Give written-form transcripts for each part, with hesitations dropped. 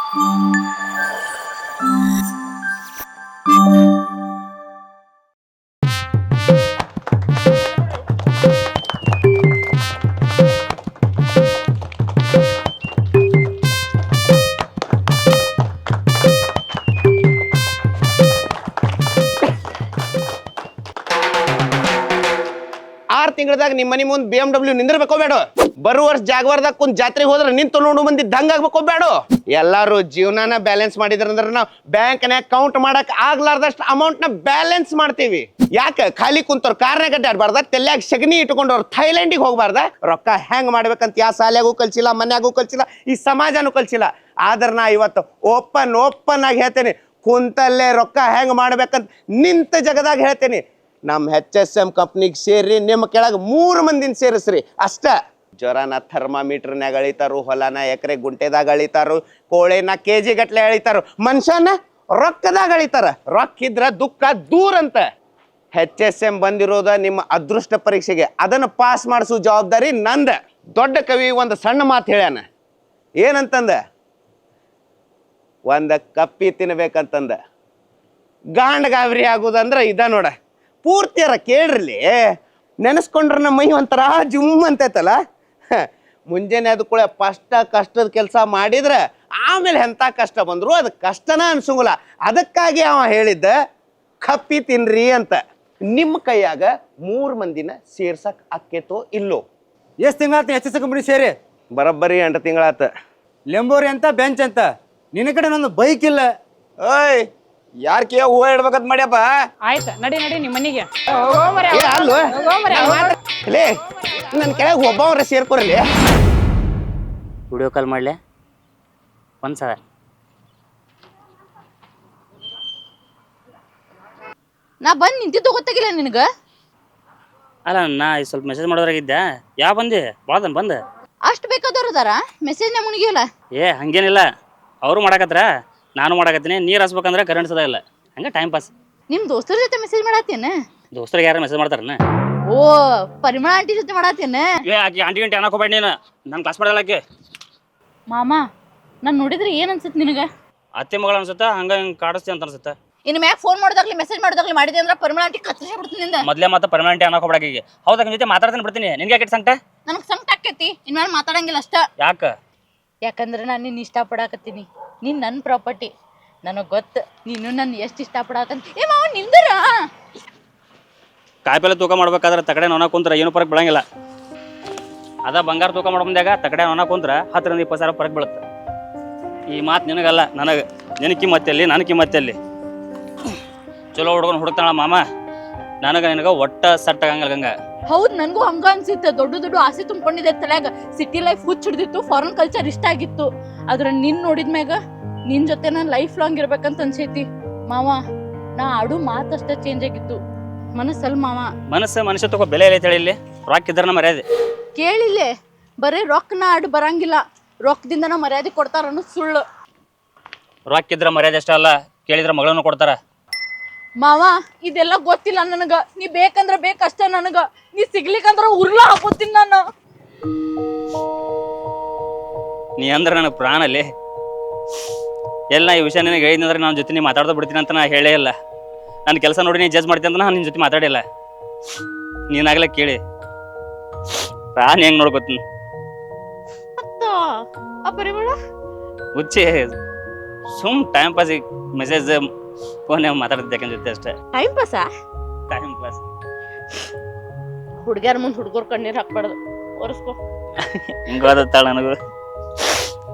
6 ತಿಂಗಳದಾಗ ನಿಮ್ಮ ಮನಿ ಮುಂದೆ BMW ನಿಂದಿರ್ಬೇಕೋ ಬೇಡ? ಬರುವ ವರ್ಷ ಜಾಗವಾರದಾಗ ಕುಂತ ಜಾತ್ರೆಗೆ ಹೋದ್ರೆ ನಿಂತು ನೋಡು ಮಂದಿ ದಂಗ ಆಗ್ಬೇಕೋ ಬೇಡ? ಎಲ್ಲಾರು ಜೀವನಾನ ಬ್ಯಾಲೆನ್ಸ್ ಮಾಡಿದ್ರಂದ್ರ ನಾವು ಬ್ಯಾಂಕ್ನ್ಯಾಗ ಕೌಂಟ್ ಮಾಡಕ್ ಆಗ್ಲಾರ್ದಷ್ಟು ಅಮೌಂಟ್ ನ ಬ್ಯಾಲೆನ್ಸ್ ಮಾಡ್ತೀವಿ. ಯಾಕೆ ಖಾಲಿ ಕುಂತವ್ರು ಕಾರ್ನಾಗ ಅಡ್ಡಾಡ್ಬಾರ್ದ, ತೆಲ್ಯಾಗ ಸಗಣಿ ಇಟ್ಕೊಂಡವ್ರು ಥೈಲ್ಯಾಂಡಿಗೆ ಹೋಗ್ಬಾರ್ದ? ರೊಕ್ಕ ಹೆಂಗ್ ಮಾಡ್ಬೇಕಂತ ಯಾವ ಶಾಲ್ಯಾಗೂ ಕಲ್ಸಿಲ್ಲ, ಮನ್ಯಾಗೂ ಕಲ್ಸಿಲ್ಲ, ಈ ಸಮಾಜನೂ ಕಲ್ಸಿಲ್ಲ. ಆದ್ರ ನಾ ಇವತ್ತು ಓಪನ್ ಆಗಿ ಹೇಳ್ತೇನೆ, ಕುಂತಲ್ಲೇ ರೊಕ್ಕ ಹೆಂಗ್ ಮಾಡ್ಬೇಕಂತ ನಿಂತ ಜಗದಾಗ ಹೇಳ್ತೇನೆ. ನಮ್ಮ HSM ಕಂಪ್ನಿಗೆ ಸೇರಿ ನಿಮ್ಮ ಕೆಳಗೆ 3 ಮಂದಿನ ಸೇರಿಸ್ರಿ ಅಷ್ಟ. ಜ್ವರನ ಥರ್ಮಾಮೀಟರ್ನಾಗ ಅಳಿತಾರು, ಹೊಲನ ಎಕರೆ ಗುಂಟೆದಾಗ ಅಳಿತಾರು, ಕೋಳೆನ KG ಗಟ್ಲೆ ಅಳಿತಾರು, ಮನುಷ್ಯನ ರೊಕ್ಕದಾಗ ಅಳಿತಾರ. ರೊಕ್ಕ ಇದ್ರ ದುಃಖ ದೂರ ಅಂತ. HSM ಬಂದಿರೋದ ನಿಮ್ಮ ಅದೃಷ್ಟ ಪರೀಕ್ಷೆಗೆ, ಅದನ್ನು ಪಾಸ್ ಮಾಡಿಸೋ ಜವಾಬ್ದಾರಿ ನಂದ. ದೊಡ್ಡ ಕವಿ ಒಂದು ಸಣ್ಣ ಮಾತು ಹೇಳ್ಯಾನ, ಏನಂತಂದ? ಒಂದ ಕಪ್ಪಿ ತಿನ್ಬೇಕಂತಂದ. ಗಾಂಡ್ಗಾವ್ರಿ ಆಗುದಂದ್ರ ಇದ ನೋಡ. ಪೂರ್ತಿಯರ ಕೇಳ್ರಲ್ಲಿ, ನೆನೆಸ್ಕೊಂಡ್ರ ನಮ್ಮ ಮೈ ಒಂಥರ ಜುಮ್ ಅಂತೈತಲ್ಲ. ಮುಂಜಾನೆ ಅದು ಕೂಡ ಕಷ್ಟದ ಕೆಲಸ ಮಾಡಿದ್ರೆ ಆಮೇಲೆ ಎಂಥ ಕಷ್ಟ ಬಂದ್ರು ಅದು ಕಷ್ಟನ ಅನ್ಸಂಗಿಲ್ಲ. ಅದಕ್ಕಾಗಿ ಅವ ಹೇಳಿದ್ದ ಕಪ್ಪಿ ತಿನ್ರಿ ಅಂತ. ನಿಮ್ಮ ಕೈಯಾಗ 3 ಮಂದಿನ ಸೇರ್ಸಕ್ ಆಕ್ಕೇತೋ ಇಲ್ಲೋ? ಎಷ್ಟು ತಿಂಗಳಾತ HSM ಕಂಪ್ನಿ ಸೇರಿ? ಬರೋಬ್ಬರಿ 8 ತಿಂಗಳಾತ. ಲೆಂಬೋರಿ ಅಂತ ಬೆಂಚ್ ಅಂತ. ನಿನ್ನ ಕಡೆ ನಂದು ಬೈಕ್ ಇಲ್ಲ. ಓಯ್, ಯಾರ್ಕೆ ಹೂವ ಇಡ್ಬೇಕಂತ ಮಾಡ್ಯಪ್ಪ? ಆಯ್ತು, ನಡಿ ನಿಮ್ಮ ಮನಿಗೆ. ಲೇ, ನನ್ನ ಕೆಳಗೆ ಒಬ್ಬವ್ರ ಸೇರ್ಕೊರ್ಲಿ. ವಿಡಿಯೋ ಕಾಲ್ ಮಾಡಲೆ ಒಂದ್ಸಲ. ನಾ ಬಂದು ನಿಂತಿದ್ದು ಗೊತ್ತಾಗಿಲ್ಲ ನಿನಗ? ಅಲ್ಲ, ನಾ ಸ್ವಲ್ಪ ಮೆಸೇಜ್ ಮಾಡೋದ್ರಾಗಿದ್ದೆ. ಯಾವ ಬಂದೆ ಭಾಳದನ್ ಬಂದ? ಅಷ್ಟು ಬೇಕಾದವ್ರು ಅದಾರ ಮೆಸೇಜ್ನ ಮುನಿಗಿಲ್ಲ? ಹಂಗೇನಿಲ್ಲ, ಅವರು ಮಾಡಾಕತ್ರ, ನಾನು ಮಾಡಾಕತ್ತೀನಿ. ನೀರು ಹಸ್ಬೇಕಂದ್ರೆ ಕರೆಂಟ್ ಸದ ಇಲ್ಲ, ಹಂಗೆ ಟೈಮ್ ಪಾಸ್. ನಿಮ್ಮ ದೋಸ್ತರ ಜೊತೆ ಮೆಸೇಜ್ ಮಾಡತ್ತೇನ? ದೋಸ್ತರಿಗೆ ಯಾರು ಮೆಸೇಜ್ ಮಾಡ್ತಾರನ? ಓ, ಪರಿಮಳ ಆಂಟಿ ಜೊತೆ ಮಾಡತ್ತೇನ? ಆಕಿ ಆಂಟಿ ಗಂಟೆ ಅನ್ನಕ್ಕೆ ಹೋಗ್ಬೇಡಿ ನೀನು, ನನ್ನ ಕ್ಲಾಸ್ ಮಾಡಲ್ಲ. ಮಾಮ, ನಾನು ನೋಡಿದ್ರೆ ಏನು ಅನ್ಸುತ್ತೆ ನಿನಗೆ? ಅತ್ತೆ ಮಗಳು ಅನ್ಸುತ್ತೆ, ಹಂಗೆ ಹಿಂಗೆ ಕಾಡಿಸ್ತಿ ಅಂತ ಅನ್ಸುತ್ತೆ. ಇನ್ನು ಮ್ಯಾಗ ಫೋನ್ ಮಾಡೋದಾಗ್ಲಿ ಮೆಸೇಜ್ ಮಾಡೋದಾಗ್ಲಿ ಮಾಡಿದೆ ಅಂದ್ರೆ ಪರಿಮಳ ಆಂಟಿ ಕತ್ತರಿಸಿ ಬಿಡ್ತೀನಿ ನಿಂದ. ಮೊದಲೇ ಮತ್ತೆ ಪರ್ಮನೆಂಟ್ ಅನ್ನಕ್ಕೆ ಹೋಗ್ಬೇಕೀಗ. ಹೌದಾ, ನಿನ್ನ ಜೊತೆ ಮಾತಾಡ್ತೀನಿ ಬಿಡ್ತೀನಿ. ನಿನ್ಗೆ ಯಾಕೆ ಸಂಕಟ? ನನಗೆ ಸಂಕಟ ಆಕೈತಿ, ಇನ್ಮೇಲೆ ಮಾತಾಡಂಗಿಲ್ಲ ಅಷ್ಟ. ಯಾಕಂದ್ರೆ ನಾನು ನಿನ್ನ ಇಷ್ಟಪಡಾಕತ್ತೀನಿ. ನೀನು ನನ್ನ ಪ್ರಾಪರ್ಟಿ. ನನಗೆ ಗೊತ್ತು ನೀನು ನನ್ನ ಎಷ್ಟು ಇಷ್ಟಪಡಾಕಂತ. ಏ ಮಾವ, ನಿಂದರ ಕಾಯಿಪಲ್ಲೆ ತೂಕ ಮಾಡ್ಬೇಕಾದ್ರೆ ತಗಡೆ ನೊಣ ಕುಂತ್ರ ಏನು ಫರಕ್ ಬೀಳಂಗಿಲ್ಲ. ಅದ ಬಂಗಾರ ತೂಕ ಮಾಡೋ ಮುಂದಾಗ ತಗಡೆ ನೊಣ ಕುಂತ್ರ 10ರಿಂದ 20 ಸಾವಿರ ಫರಕ್ ಬೀಳುತ್ತೆ. ಈ ಮಾತು ನಿನಗಲ್ಲ, ನನಗೆ. ನಿನ್ನ ಕಿಮ್ಮತ್ತಲ್ಲಿ, ನನ್ನ ಕಿಮ್ಮತ್ತಲ್ಲಿ. ಚಲೋ ಹುಡ್ಕೊಂಡು ಹುಡುಕ್ತಾಳ ಮಾಮ, ನನಗೆ ನಿನಗೆ ಒಟ್ಟ ಸೆಟ್ ಆಗಂಗಿಲ್ಲ ಗಂಗ. ಹೌದು, ನನಗೂ ಹಂಗ ಅನ್ಸಿತ್ತು. ದೊಡ್ಡ ಆಸೆ ತುಂಬಿಕೊಂಡಿದ್ದೆ ತಲೆಯಾಗ. ಸಿಟಿ ಲೈಫ್ ಹುಚ್ಚ ಹಿಡ್ದಿತ್ತು, ಫಾರಿನ್ ಕಲ್ಚರ್ ಇಷ್ಟ ಆಗಿತ್ತು. ಆದ್ರೆ ನಿನ್ ನೋಡಿದ್ಮ್ಯಾಗ ನಿನ್ ಜೊತೆ ನಾನು ಲೈಫ್ ಲಾಂಗ್ ಇರ್ಬೇಕಂತ ಅನ್ಸೈತಿ ಮಾವ. ನಾ ಆಡು ಮಾತಷ್ಟ ಚೇಂಜ್ ಆಗಿತ್ತು ಮನಸ್ಸಲ್ಲಿ ಮಾವ. ಮನುಷ್ಯ ತಗೋ ಬೆಲೆ ಇಲ್ಲ ಹೇಳಿ. ಇಲ್ಲಿ ರೊಕ್ಕ ಇದ್ರನ ಮರ್ಯಾದೆ ಕೇಳಿಲ್ಲೇ, ಬರೀ ರೊಕ್ಕನ ಆಡು ಬರಂಗಿಲ್ಲ, ರೊಕ್ಕದಿಂದ ನಾ ಮರ್ಯಾದೆ ಕೊಡ್ತಾರ ಅನ್ನೋದು ಸುಳ್ಳು. ರೊಕ್ಕ ಇದ್ರ ಮರ್ಯಾದೆ ಅಷ್ಟ ಅಲ್ಲ, ಕೇಳಿದ್ರ ಮಗಳನ್ನು ಕೊಡ್ತಾರ. ಮಾವ, ಇದೆಲ್ಲ ಗೊತ್ತಿಲ್ಲ ನನಗ. ನೀ ಬೇಕಂದ್ರ ಬೇಕಷ್ಟ ನನಗ. ನೀ ಸಿಗ್ಲಿಕ್ಕಂದ್ರ ಉರ್ಲಾ ಹಾಕೋತೀನಿ ನಾನು. ನೀ ಅಂದ್ರೆ ನನಗೆ ಪ್ರಾಣಲ್ಲಿ ಎಲ್ಲ. ಈ ವಿಷಯ ನಿನಗೆ ಹೇಳಿದ್ರೆ ನನ್ನ ಜೊತೆ ನೀ ಮಾತಾಡ್ತಾ ಬಿಡ್ತೀನಿ ಅಂತ ನಾ ಹೇಳೇ ಇಲ್ಲ. ನನ್ನ ಕೆಲಸ ನೋಡಿ ನೀ ಜಡ್ಜ್ ಮಾಡ್ತೀನಿ ಅಂತ ನಾನು ನಿನ್ನ ಜೊತೆ ಮಾತಾಡಿಲ್ಲ. ನೀನಾಗಲೇ ಕೇಳಿ ನಾನು ಹೆಂಗೆ ನೋಡ್ಕೊತೀನಿ. ಹುಚ್ಚಿ ಸುಮ್ ಟೈಮ್ ಪಾಸ್ ಮೆಸೇಜ್ ಫೋನ್ ಮಾತಾಡ್ತಿದ್ದೆ ಜೊತೆ ಅಷ್ಟೇ. ಟೈಮ್ ಪಾಸಾ? Time pass. ಹುಡುಗ್ಯಾರ ಮುಂದೆ ಹುಡುಗರು ಕಣ್ಣೀರು ಹಾಕ್ಬಾರ್ದು, ಒರೆಸ್ಕೋ. ಹಿಂಗೆ ಓದತ್ತಾಳ ನನಗೂ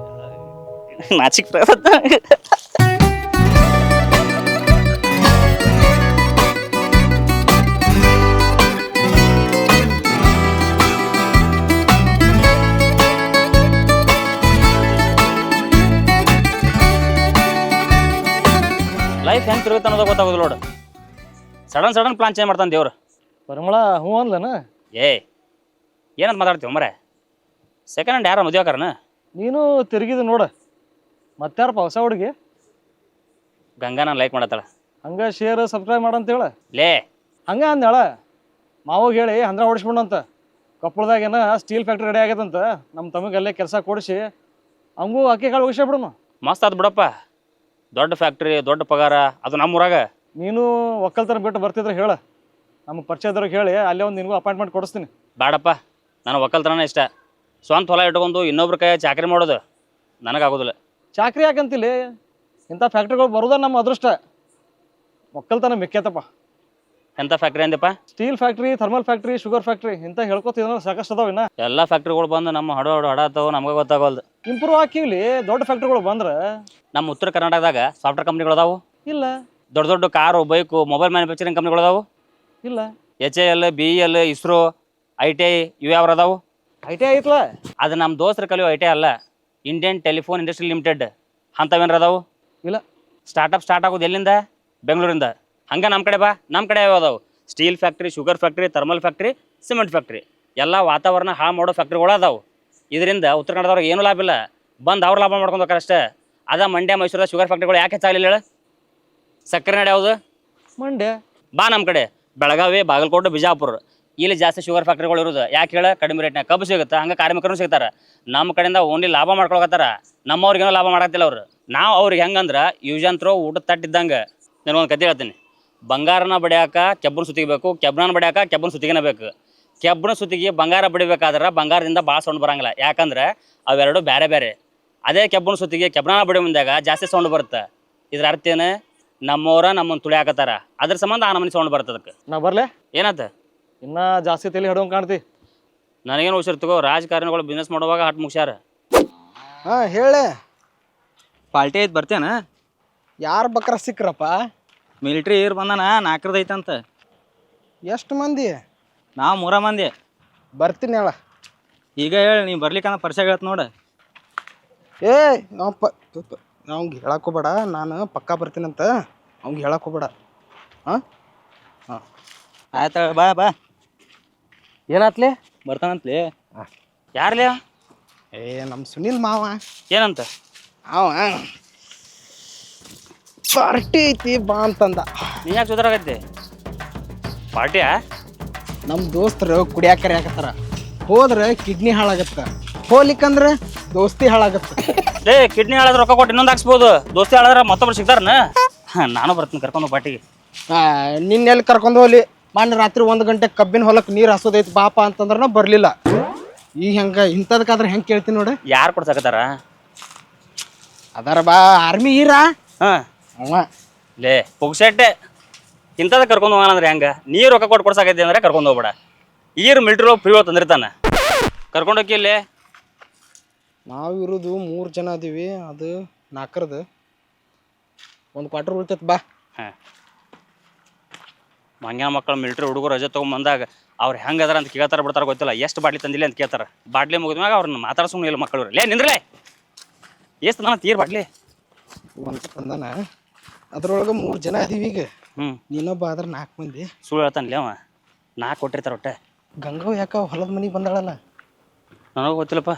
ನಾಚಿಕ್ ಬರತ್ತ. ಲೈಫ್ ಹೆಂಗೆ ತಿರುಗುತ್ತೆ ಅನ್ನೋದು ಗೊತ್ತಾಗೋದು ನೋಡು. ಸಡನ್ ಪ್ಲಾನ್ ಚೇಂಜ್ ಮಾಡ್ತಾನೆ ದೇವ್ರು. ಪರಿಮಳ ಹ್ಞೂ ಅನ್ಲನ? ಏನಂತ ಮಾತಾಡ್ತೀವಿ ಮರೆ? ಸೆಕೆಂಡ್ ಹ್ಯಾಂಡ್ ಯಾರ ಮದುವೆ ಆಕಾರನ? ನೀನು ತಿರುಗಿದು ನೋಡ. ಮತ್ತಾರಪ್ಪ ಹೊಸ ಹುಡುಗಿ? ಗಂಗಾ ನಾನು ಲೈಕ್ ಮಾಡತ್ತಾಳ. ಹಂಗೆ ಶೇರ್ ಸಬ್ಸ್ಕ್ರೈಬ್ ಮಾಡಂತೇಳ. ಲೇ ಹಂಗೆ ಅಂದೇಳ. ಮಾವಿಗೆ ಹೇಳಿ ಹಂದ್ರ ಹೊಡಿಸ್ಬಿಡಂತ. ಕೊಪ್ಪಳದಾಗೇನ ಸ್ಟೀಲ್ ಫ್ಯಾಕ್ಟ್ರಿ ರೆಡಿ ಆಗೈತಂತ. ನಮ್ಮ ತಮಗೆ ಅಲ್ಲೇ ಕೆಲಸ ಕೊಡಿಸಿ ಹಂಗೂ ಅಕ್ಕಿ ಕಾಳು ಉಗಿಸ್ಬಿಡೋಣ. ಮಸ್ತ್ ಆತ್ ಬಿಡಪ್ಪ, ದೊಡ್ಡ ಫ್ಯಾಕ್ಟ್ರಿ, ದೊಡ್ಡ ಪಗಾರ, ಅದು ನಮ್ಮೂರಾಗ. ನೀನು ಒಕ್ಕಲ್ತನ ಬಿಟ್ಟು ಬರ್ತಿದ್ರೆ ಹೇಳ, ನಮ್ಮ ಪರಿಚಯದವ್ರಿಗೆ ಹೇಳಿ ಅಲ್ಲೇ ಒಂದು ನಿನಗೂ ಅಪಾಯಿಂಟ್ಮೆಂಟ್ ಕೊಡಿಸ್ತೀನಿ. ಬೇಡಪ್ಪ, ನನಗೆ ಒಕ್ಕಲ್ತನ ಇಷ್ಟ. ಸ್ವಂತ ಹೊಲ ಇಟ್ಕೊಂಡು ಇನ್ನೊಬ್ರ ಕೈ ಚಾಕರಿ ಮಾಡೋದು ನನಗಾಗೋದಿಲ್ಲ. ಚಾಕ್ರಿ ಯಾಕಂತಿಲ್ಲಿ, ಇಂಥ ಫ್ಯಾಕ್ಟ್ರಿಗಳು ಬರೋದ ನಮ್ಮ ಅದೃಷ್ಟ. ಒಕ್ಕಲ್ತನ ಮಿಕ್ಕೈತಪ್ಪ. ಎಂಥ factory Andappa? Steel factory, thermal factory, sugar factory ಇಂಥ ಹೇಳ್ಕೊತಿದ್ರೆ ಸಾಕಷ್ಟು ಅದಾವ. ಇನ್ನ ಎಲ್ಲ ಫ್ಯಾಕ್ಟ್ರಿಗಳು ಬಂದು ನಮ್ಮ ಹಡಾತಾವು, ನಮ್ಗೆ ಗೊತ್ತಾಗೋಲ್ದು. ಇಂಪ್ರೂವ್ ಹಾಕಿವ್ಲಿ, ದೊಡ್ಡ ಫ್ಯಾಕ್ಟ್ರಿಗಳು ಬಂದ್ರೆ. ನಮ್ಮ ಉತ್ತರ ಕರ್ನಾಟಕದಾಗ ಸಾಫ್ಟ್ವೇರ್ ಕಂಪ್ನಿಗಳು ಅದಾವು ಇಲ್ಲ. ದೊಡ್ಡ ದೊಡ್ಡ ಕಾರು, ಬೈಕು, ಮೊಬೈಲ್ ಮ್ಯಾನುಫ್ಯಾಕ್ಚರಿಂಗ್ ಕಂಪ್ನಿಗಳು ಅದಾವು ಇಲ್ಲ. HAL, BEL, ಇಸ್ರೋ, ITI ಇವು ಯಾವ ಅದಾವು? ITI ಐತ್ಲ. ಅದು ನಮ್ಮ ದೋಸ್ತರ ಕಲಿಯೋ ITI ಅಲ್ಲ, ಇಂಡಿಯನ್ ಟೆಲಿಫೋನ್ ಇಂಡಸ್ಟ್ರಿ ಲಿಮಿಟೆಡ್ ಅಂಥವೇನ್ರ ಅದಾವು? ಇಲ್ಲ. ಸ್ಟಾರ್ಟ್ ಆಗೋದು ಎಲ್ಲಿಂದ? ಬೆಂಗಳೂರಿಂದ. ಹಂಗೆ ನಮ್ಮ ಕಡೆ ಬಾ, ನಮ್ಮ ಕಡೆ ಯಾವ ಅದಾವು? Steel factory, sugar factory, thermal factory, cement factory, ಎಲ್ಲ ವಾತಾವರಣ ಹಾಳು ಮಾಡೋ ಫ್ಯಾಕ್ಟ್ರಿಗಳು ಅದಾವು. ಇದರಿಂದ ಉತ್ತರ ಕನ್ನಡದವ್ರಿಗೆ ಏನೂ ಲಾಭ ಇಲ್ಲ, ಬಂದು ಅವ್ರು ಲಾಭ ಮಾಡ್ಕೊಂಡು ಹೋಗ್ತಾರೆ ಅಷ್ಟೇ. ಅದ ಮಂಡ್ಯ, ಮೈಸೂರದ ಶುಗರ್ ಫ್ಯಾಕ್ಟ್ರಿಗಳು ಯಾಕೆ ಹೆಚ್ಚಾಗಲಿಲ್ಲ ಹೇಳು? ಸಕ್ಕರೆ ನಾಡು ಯಾವುದು? ಮಂಡ್ಯ. ಬಾ ನಮ್ಮ ಕಡೆ, ಬೆಳಗಾವಿ, ಬಾಗಲಕೋಟೆ, ಬಿಜಾಪುರ, ಇಲ್ಲಿ ಜಾಸ್ತಿ ಶುಗರ್ ಫ್ಯಾಕ್ಟ್ರಿಗಳು ಇರೋದು. ಯಾಕೆ ಹೇಳ? ಕಡಿಮೆ ರೇಟ್ನಾಗ ಕಬ್ಬು ಸಿಗುತ್ತೆ, ಹಂಗೆ ಕಾರ್ಮಿಕರು ಸಿಗ್ತಾರೆ. ನಮ್ಮ ಕಡೆಯಿಂದ ಓನ್ಲಿ ಲಾಭ ಮಾಡ್ಕೊಳಕತ್ತಾರ, ನಮ್ಮವ್ರಿಗೇನೋ ಲಾಭ ಮಾಡತ್ತಿಲ್ಲ ಅವ್ರು. ನಾವು ಅವ್ರಿಗೆ ಹೆಂಗಂದ್ರೆ ಯೂಸ್ ಅಂತ್ರೋ ಊಟದ ತಟ್ಟಿದ್ದಂಗೆ. ನಾನು ಒಂದು ಕತೆ ಹೇಳ್ತೀನಿ. ಬಂಗಾರನ ಬಡಿಯಾಕ ಕೆಬ್ಬನ ಸುತ್ತಿಗೆ ಬೇಕು, ಕೆಬ್ಬನ ಬಡಿಯಾಕ ಕೆಬ್ಬನ ಸುತ್ತಿಗೆನ ಬೇಕು. ಕೆಬ್ಬನ ಸುತ್ತಿಗೆ ಬಂಗಾರ ಬಡಿಬೇಕಾದ್ರೆ ಬಂಗಾರದಿಂದ ಭಾಳ ಸೌಂಡ್ ಬರಂಗಿಲ್ಲ, ಯಾಕಂದ್ರೆ ಅವೆರಡು ಬೇರೆ ಬೇರೆ. ಅದೇ ಕೆಬ್ಬನ ಸುತ್ತಿಗೆ ಕೆಬ್ಬನ ಬಡಿಯೋ ಮುಂದಾಗ ಜಾಸ್ತಿ ಸೌಂಡ್ ಬರುತ್ತೆ. ಇದ್ರ ಅರ್ಥ ಏನು? ನಮ್ಮವ್ರ ನಮ್ಮನ್ನು ತುಳಿಯಾಕತ್ತಾರ, ಅದ್ರ ಸಂಬಂಧ ಆ ನಮ್ಮನೆ ಸೌಂಡ್ ಬರ್ತದಕ್ಕೆ. ನಾ ಬರ್ಲೆ? ಏನತ್ತ? ಇನ್ನ ಜಾಸ್ತಿ ತಲೆ ಹಿಡೋಂಗೆ ಕಾಣ್ತಿ. ನನಗೇನು ಹುಷಾರು ತಗೋ, ರಾಜಕಾರಣಿಗಳು ಬಿಸ್ನೆಸ್ ಮಾಡುವಾಗ ಹಟ್ ಮುಗ್ಸ್ಯಾರ. ಹಾಂ ಹೇಳೆ. ಪಾರ್ಟಿ ಐತೆ ಬರ್ತೇನ? ಯಾರು ಬಕ್ರ ಸಿಕ್ರಪ್ಪ? ಮಿಲಿಟ್ರಿ ಏರ್ ಬಂದಾನ, 4 ಐತಂತ. ಎಷ್ಟು ಮಂದಿ? ನಾವು 3 ಮಂದಿ. ಬರ್ತೀನಿ ಹೇಳ. ಈಗ ಹೇಳಿ, ನೀ ಬರ್ಲಿಕ್ಕಂದ್ರೆ ಪರಿಚಯ ಹೇಳ್ತ ನೋಡು. ಏ ಅವ್ಗೆ ಹೇಳಕ್ಕೋಬೇಡ, ನಾನು ಪಕ್ಕಾ ಬರ್ತೀನಂತ ಅವ್ಗೆ ಹೇಳಕ್ಕೋಬೇಡ. ಹಾಂ ಹಾಂ ಆಯ್ತು, ಬಾ ಬಾ. ಏನಾತ್ಲಿ? ಬರ್ತಾನಂತ್ಲಿ. ಯಾರ್ಲೇ? ಏ ನಮ್ಮ ಸುನಿಲ್ ಮಾವ. ಏನಂತ? ಅವ ಪಾರ್ಟಿ ಐತಿ ಬಾ ಅಂತಂದ. ನೀ ಯಾಕೆ ಸುಧಾರಾಗತ್ತೆ? ಪಾರ್ಟಿಯಾ? ನಮ್ಮ ದೋಸ್ತರು ಕುಡಿಯಾಕರೆ ಹಾಕತ್ತಾರ, ಹೋದ್ರೆ ಕಿಡ್ನಿ ಹಾಳಾಗತ್ತ, ಹೋಗ್ಲಿಕ್ಕಂದ್ರೆ ದೋಸ್ತಿ ಹಾಳಾಗತ್ತ. ಕಿಡ್ನಿ ಹಾಳಾದ್ರೆ ರೊಕ್ಕ ಕೊಟ್ಟು ಇನ್ನೊಂದು ಹಾಕ್ಸ್ಬೋದು, ದೋಸ್ತಿ ಹಾಳಾದ್ರೆ ಮತ್ತೊಬ್ರು ಸಿಗ್ತಾರನ? ನಾನು ಬರ್ತೀನಿ ಕರ್ಕೊಂಡು ಪಾರ್ಟಿಗೆ. ನಿನ್ನೆಲ್ಲಿ ಕರ್ಕೊಂಡು ಹೋಗ್ಲಿ, ಮೊನ್ನೆ ರಾತ್ರಿ 1 ಗಂಟೆ ಕಬ್ಬಿನ ಹೊಲಕ್ಕೆ ನೀರು ಹಸೋದೈತಿ ಬಾಪ ಅಂತಂದ್ರೆ ಬರಲಿಲ್ಲ. ಈಗ ಹೆಂಗೆ ಇಂಥದಕ್ಕಾದ್ರೆ ಹೆಂಗೆ ಕೇಳ್ತೀನಿ ನೋಡಿ. ಯಾರು ಕೊಡ್ಸಕತ್ತಾರ? ಅದಾರ ಬಾ ಆರ್ಮಿ ಈರಾ. ಹಾಂ ಅವ ಲೇ ಪುಗ್ಸೆಟ್ಟೆ ಇಂಥದ ಕರ್ಕೊಂಡು ಹೋಗೋಣಂದ್ರೆ ಹೆಂಗೆ? ನೀರು ರೊಕ್ಕ ಕೊಟ್ಟು ಕೊಡ್ಸಾಕೈತಿ ಅಂದ್ರೆ ಕರ್ಕೊಂಡು ಹೋಗ್ಬೇಡ. ಈರು ಮಿಲ್ಟ್ರಿ ಫ್ರೀ ತಂದಿರ್ತಾನೆ, ಕರ್ಕೊಂಡೋಗಿ ಇಲ್ಲಿ. ನಾವು ಇರೋದು 3 ಜನ ಅದೀವಿ, ಅದು 4ರದು 1 ಕ್ವಾರ್ಟರ್ ಉಳ್ತೈತೆ ಬಾ. ಹಾಂ, ಮಂಗ್ಯಾನ ಮಕ್ಕಳು ಮಿಲ್ಟ್ರಿ ಹುಡುಗರು ರಜೆ ತೊಗೊಂಬಂದಾಗ ಅವ್ರು ಹೆಂಗೆ ಅದಾರ ಅಂತ ಕೇಳ್ತಾರೆ ಬಿಡ್ತಾರೆ ಗೊತ್ತಿಲ್ಲ. ಎಷ್ಟು ಬಾಟ್ಲಿ ತಂದಿಲ್ಲ ಅಂತ ಕೇಳ್ತಾರೆ. ಬಾಟ್ಲಿ ಮುಗಿದ್ಮ್ಯಾಗ ಅವ್ರನ್ನ ಮಾತಾಡ್ಸೋಣ ಇಲ್ಲ ಮಕ್ಕಳು. ಲೇ ನಿಂದ್ರಲೇ, ಎಷ್ಟು ನಾನು ತೀರ್ ಬಾಟ್ಲಿ ಒಂದು ತಂದಾನ, ಅದ್ರೊಳಗೆ 3 ಜನ ಅದೀವಿ. ಈಗ ಹ್ಞೂ, ನೀನೊಬ್ಬ ಆದ್ರೆ 4 ಮಂದಿ. ಸುಳ್ಳು ಹೇಳ್ತಾನೆ ಅವ. 4 ಕೊಟ್ಟಿರ್ತಾರೆ ಒಟ್ಟೆ. ಗಂಗಾವ್ ಯಾಕ ಹೊಲದ ಮನೆಗೆ ಬಂದಾಳಲ್ಲ? ನನಗೂ ಗೊತ್ತಿಲ್ಲಪ್ಪ.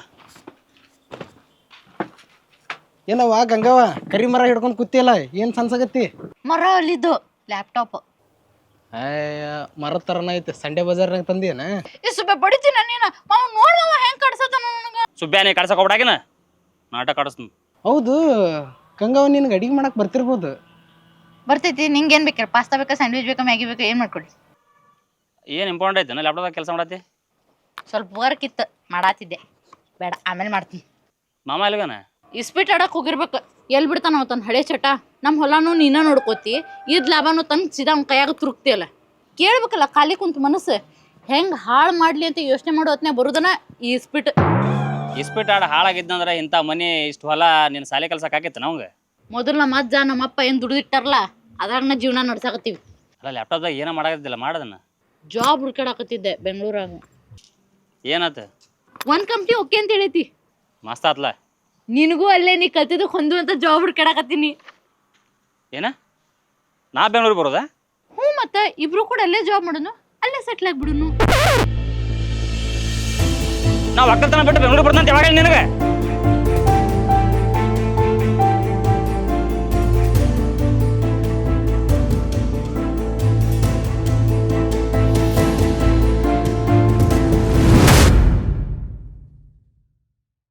ಏನವ್ವ ಗಂಗಾವ, ಕರಿ ಮರ ಹಿಡ್ಕೊಂಡು ಕೂತಿಯಲ್ಲ, ಏನು ಸನ್ಸಾಗತ್ತಿ? ಮರ ಅಲ್ಲಿದ್ದು ಲ್ಯಾಪ್ಟಾಪ್ ಮರದ ಥರನ ಐತೆ, ಸಂಡೆ ಬಜಾರ್ನಾಗ ತಂದೇನ? ಸುಬ್ಬೆ ಬಡಿತೀನಿ ನೀನು. ಮಾವ ನೋಡ್ ಮಾವ ಹೆಂಗ್ ಕಡ್ಸತ್ತ ನನಗೆ. ಸುಬ್ಯಾನಿ ಕಳ್ಸಕ್ಕೆ ಹೋಗ್ಬಿಡಾಗಿನ ನಾಟಕ ಕಾಡಿಸ್ತೀನಿ. ಹೌದು ಗಂಗಾವ, ನಿನ್ಗೆ ಅಡಿಗೆ ಮಾಡಕ್ ಬರ್ತಿರ್ಬೋದು. ಬರ್ತೈತಿ. ನಿಂಗೆ ಏನು ಬೇಕಾರೆ? ಪಾಸ್ತಾ ಬೇಕಾ, ಸ್ಯಾಂಡ್ವಿಚ್ ಬೇಕಾ, ಮ್ಯಾಗಿ ಬೇಕಾ? ಏನು ಮಾಡ್ಕೊಡಿ. ಏನು ಇಂಪಾರ್ಟೆಂಟ್ ಐತೆ ಲ್ಯಾಪ್ಟಾಪ್ದಾಗ ಕೆಲಸ ಮಾಡತ್ತಿ? ಸ್ವಲ್ಪ ವರ್ಕ್ ಇತ್ತು, ಮಾಡಾತಿದ್ದೆ. ಬೇಡ, ಆಮೇಲೆ ಮಾಡ್ತೀನಿ. ಮಾಮ ಇಲ್ಗನ? ಇಸ್ಪಿಟ್ ಆಡಕ್ಕೆ ಹೋಗಿರ್ಬೇಕು. ಎಲ್ಲಿ ಬಿಡ್ತಾನ ತನ್ನ ಹಳೆ ಚಟ. ನಮ್ಮ ಹೊಲನೂ ನೀನ ನೋಡ್ಕೋತಿ, ಇದ್ ಲಾಭನೂ ತಂದು ಸೀದಾ ಅವ್ನ ಕೈಯಾಗ ತುರುಕ್ತಿಯಲ್ಲ. ಕೇಳ್ಬೇಕಲ್ಲ ಖಾಲಿ ಕುಂತ ಮನಸ್ಸು. ಹೆಂಗೆ ಹಾಳು ಮಾಡಲಿ ಅಂತ ಯೋಚನೆ ಮಾಡೋ ಹೊತ್ನ್ಯಾಗ ಬರೋದನ ಈ ಇಸ್ಪಿಟ್. ಇಸ್ಪಿಟ್ ಆಡ ಹಾಳಾಗಿದ್ದಂದ್ರೆ ಇಂಥ ಮನೆ ಇಷ್ಟು ಹೊಲ ನಿನ್ನ ಸಾಲೆ ಕೆಲ್ಸಕ್ಕೆ ಹಾಕಿತ್ತು ನಮ್ಗೆ. ಮೊದಲು ನಮ್ಮ ಅಜ್ಜ ನಮ್ಮಪ್ಪ ಏನು ದುಡಿದಿಟ್ಟಾರಲ್ಲ, ಅದ್ರಾಗ ಜೀವನ ನಡ್ಸಾಕತ್ತೀವಿ. ಅಲ್ಲ ಲ್ಯಾಪ್ಟಾಪ್ದಾಗ ಏನೋ ಮಾಡೋದಿಲ್ಲ ಮಾಡೋದನ್ನ. ಜಾಬ್ ಹುಡ್ಕಾಡಕತ್ತಿದ್ದೆ ಬೆಂಗಳೂರಾಗ. ಏನಾಯ್ತು? ಒಂದು ಕಂಪ್ನಿ ಓಕೆ ಅಂತ ಹೇಳೈತಿ. ಮಸ್ತ್ ಆತ್ಲ. ನಿನಗೂ ಅಲ್ಲೇ ನೀ ಕಲ್ತಿದ್ದಕ್ಕೆ ಹೊಂದುವಂಥ ಜಾಬ್ ಹುಡ್ಕಾಡಕತ್ತೀನಿ. ಏನ? ನಾ ಬೆಂಗಳೂರಿಗೆ ಬರೋದಾ? ಹ್ಞೂ, ಮತ್ತೆ ಇಬ್ರು ಕೂಡ ಅಲ್ಲೇ ಜಾಬ್ ಮಾಡೋನು, ಅಲ್ಲೇ ಸೆಟ್ಲ್ ಆಗ್ಬಿಡುನು. ನಾವು ಒಕ್ಕಲ್ತನ ಬಿಟ್ಟು ಬೆಂಗಳೂರಿಗೆ ಬರ್ದಂತ ಯಾವಾಗ ನಿನಗೆ?